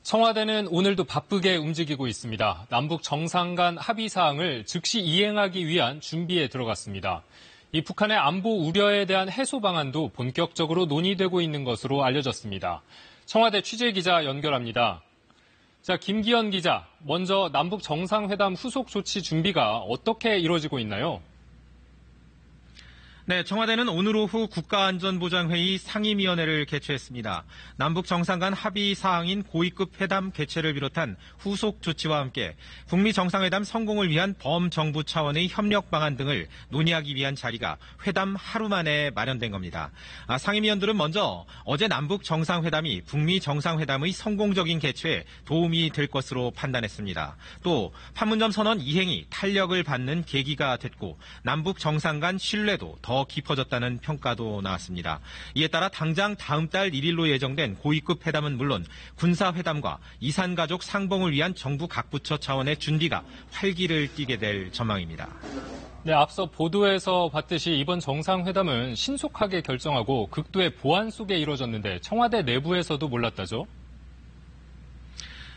청와대는 오늘도 바쁘게 움직이고 있습니다. 남북 정상 간 합의 사항을 즉시 이행하기 위한 준비에 들어갔습니다. 이 북한의 안보 우려에 대한 해소 방안도 본격적으로 논의되고 있는 것으로 알려졌습니다. 청와대 취재기자 연결합니다. 자, 김기현 기자, 먼저 남북 정상회담 후속 조치 준비가 어떻게 이루어지고 있나요? 네, 청와대는 오늘 오후 국가안전보장회의 상임위원회를 개최했습니다. 남북 정상 간 합의 사항인 고위급 회담 개최를 비롯한 후속 조치와 함께 북미 정상회담 성공을 위한 범정부 차원의 협력 방안 등을 논의하기 위한 자리가 회담 하루 만에 마련된 겁니다. 상임위원들은 먼저 어제 남북 정상회담이 북미 정상회담의 성공적인 개최에 도움이 될 것으로 판단했습니다. 또 판문점 선언 이행이 탄력을 받는 계기가 됐고 남북 정상 간 신뢰도 더 깊어졌다는 평가도 나왔습니다. 이에 따라 당장 다음 달 1일로 예정된 고위급 회담은 물론 군사회담과 이산가족 상봉을 위한 정부 각 부처 차원의 준비가 활기를 띠게 될 전망입니다. 네, 앞서 보도에서 봤듯이 이번 정상회담은 신속하게 결정하고 극도의 보안 속에 이루어졌는데 청와대 내부에서도 몰랐다죠?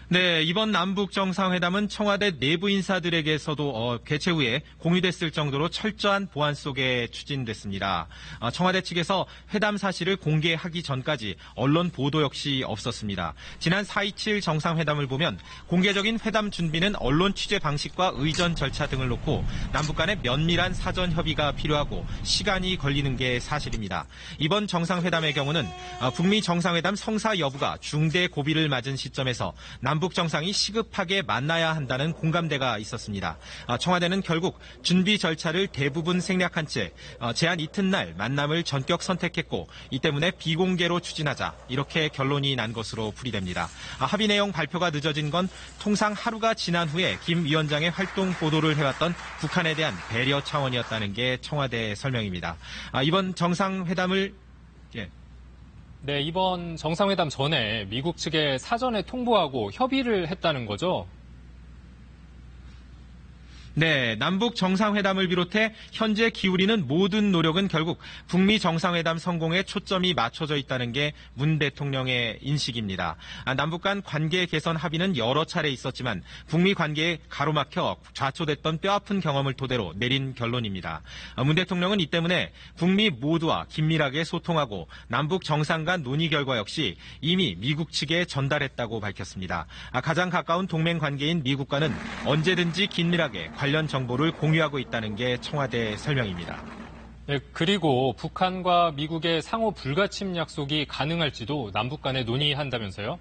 네, 이번 남북 정상회담은 청와대 내부 인사들에게서도 개최 후에 공유됐을 정도로 철저한 보안 속에 추진됐습니다. 청와대 측에서 회담 사실을 공개하기 전까지 언론 보도 역시 없었습니다. 지난 4.27 정상회담을 보면 공개적인 회담 준비는 언론 취재 방식과 의전 절차 등을 놓고 남북 간의 면밀한 사전 협의가 필요하고 시간이 걸리는 게 사실입니다. 이번 정상회담의 경우는 북미 정상회담 성사 여부가 중대 고비를 맞은 시점에서 남북 정상이 시급하게 만나야 한다는 공감대가 있었습니다. 청와대는 결국 준비 절차를 대부분 생략한 채 제한 이튿날 만남을 전격 선택했고 이 때문에 비공개로 추진하자 이렇게 결론이 난 것으로 풀이됩니다. 합의 내용 발표가 늦어진 건 통상 하루가 지난 후에 김 위원장의 활동 보도를 해왔던 북한에 대한 배려 차원이었다는 게 청와대 설명입니다. 이번 정상회담을 네, 이번 정상회담 전에 미국 측에 사전에 통보하고 협의를 했다는 거죠? 네, 남북 정상회담을 비롯해 현재 기울이는 모든 노력은 결국 북미 정상회담 성공에 초점이 맞춰져 있다는 게 문 대통령의 인식입니다. 남북 간 관계 개선 합의는 여러 차례 있었지만 북미 관계에 가로막혀 좌초됐던 뼈아픈 경험을 토대로 내린 결론입니다. 문 대통령은 이 때문에 북미 모두와 긴밀하게 소통하고 남북 정상 간 논의 결과 역시 이미 미국 측에 전달했다고 밝혔습니다. 가장 가까운 동맹 관계인 미국과는 언제든지 긴밀하게 관련 정보를 공유하고 있다는 게 청와대 설명입니다. 네, 그리고 북한과 미국의 상호 불가침 약속이 가능할지도 남북 간에 논의한다면서요?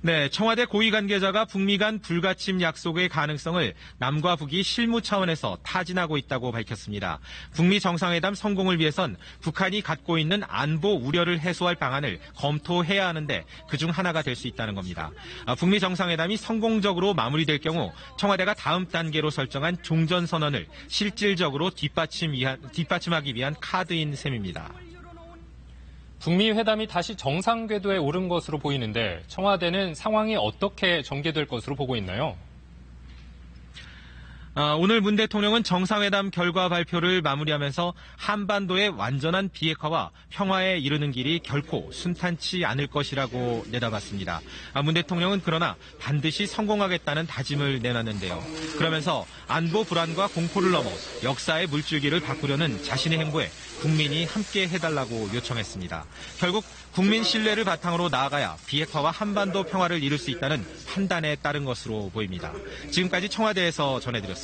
네, 청와대 고위 관계자가 북미 간 불가침 약속의 가능성을 남과 북이 실무 차원에서 타진하고 있다고 밝혔습니다. 북미 정상회담 성공을 위해선 북한이 갖고 있는 안보 우려를 해소할 방안을 검토해야 하는데 그중 하나가 될 수 있다는 겁니다. 북미 정상회담이 성공적으로 마무리될 경우 청와대가 다음 단계로 설정한 종전선언을 실질적으로 뒷받침하기 위한 카드인 셈입니다. 북미 회담이 다시 정상 궤도에 오른 것으로 보이는데 청와대는 상황이 어떻게 전개될 것으로 보고 있나요? 오늘 문 대통령은 정상회담 결과 발표를 마무리하면서 한반도의 완전한 비핵화와 평화에 이르는 길이 결코 순탄치 않을 것이라고 내다봤습니다. 문 대통령은 그러나 반드시 성공하겠다는 다짐을 내놨는데요. 그러면서 안보 불안과 공포를 넘어 역사의 물줄기를 바꾸려는 자신의 행보에 국민이 함께 해달라고 요청했습니다. 결국 국민 신뢰를 바탕으로 나아가야 비핵화와 한반도 평화를 이룰 수 있다는 판단에 따른 것으로 보입니다. 지금까지 청와대에서 전해드렸습니다.